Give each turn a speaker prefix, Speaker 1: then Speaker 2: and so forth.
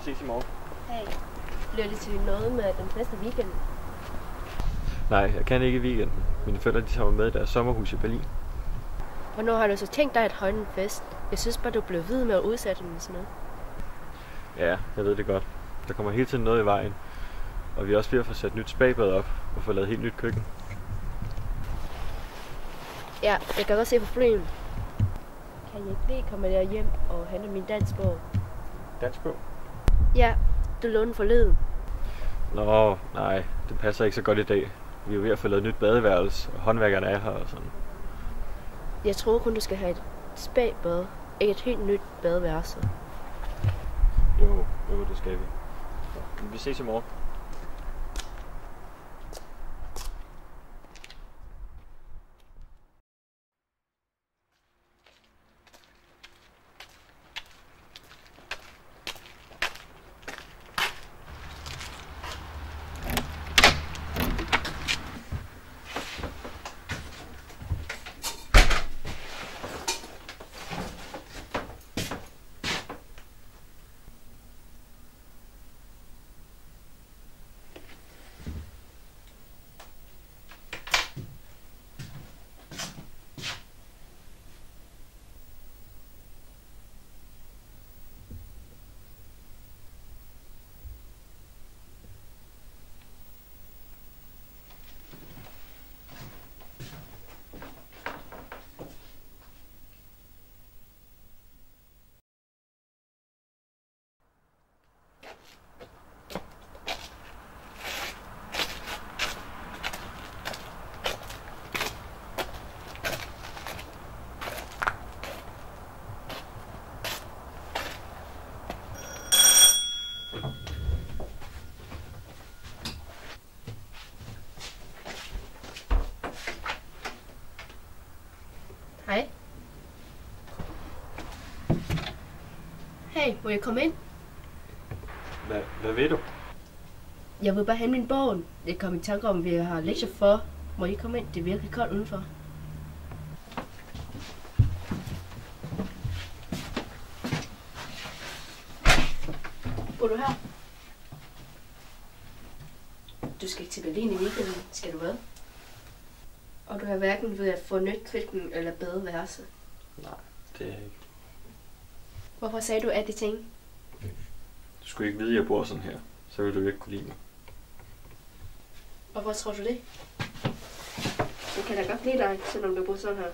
Speaker 1: ses i morgen.
Speaker 2: Hey, bliver det til noget med den fest af weekenden?
Speaker 1: Nej, jeg kan ikke i weekenden. Mine forældre de tager mig med i deres sommerhus i Berlin.
Speaker 2: Hvornår har du så tænkt dig at holde en fest? Jeg synes bare, du blev ved med at udsætte den med sådan noget.
Speaker 1: Ja, jeg ved det godt. Der kommer hele tiden noget i vejen. Og vi er også ved at få sat nyt spagbad op og få lavet helt nyt køkken.
Speaker 2: Ja, jeg kan godt se problemet. Kan jeg ikke lige komme der hjem og hente min dansbog?
Speaker 1: Dansbog?
Speaker 2: Ja, du lånte forleden.
Speaker 1: Nå, nej, det passer ikke så godt i dag. Vi er ved at få lavet nyt badeværelse, og håndværkerne er her og sådan.
Speaker 2: Jeg tror kun, du skal have et spagbad, ikke et helt nyt badeværelse.
Speaker 1: Jo, det skal vi. Men vi ses i morgen.
Speaker 2: Hej. Hey, må jeg komme ind?
Speaker 1: Hvad ved du?
Speaker 2: Jeg vil bare hente min bog. Jeg kom i tanke om, at vi har lektier for. Må I komme ind? Det er virkelig koldt udenfor. Bor du her? Du skal ikke til Berlin i weekenden. Skal du hvad? Og du har hverken ved at få nyt køkken eller badeværelse.
Speaker 1: Nej, det er jeg ikke.
Speaker 2: Hvorfor sagde du alle de ting?
Speaker 1: Du skulle ikke vide, at jeg bor sådan her. Så ville du ikke kunne lide mig.
Speaker 2: Hvorfor tror du det? Jeg kan da godt lide dig, selvom du bor sådan her.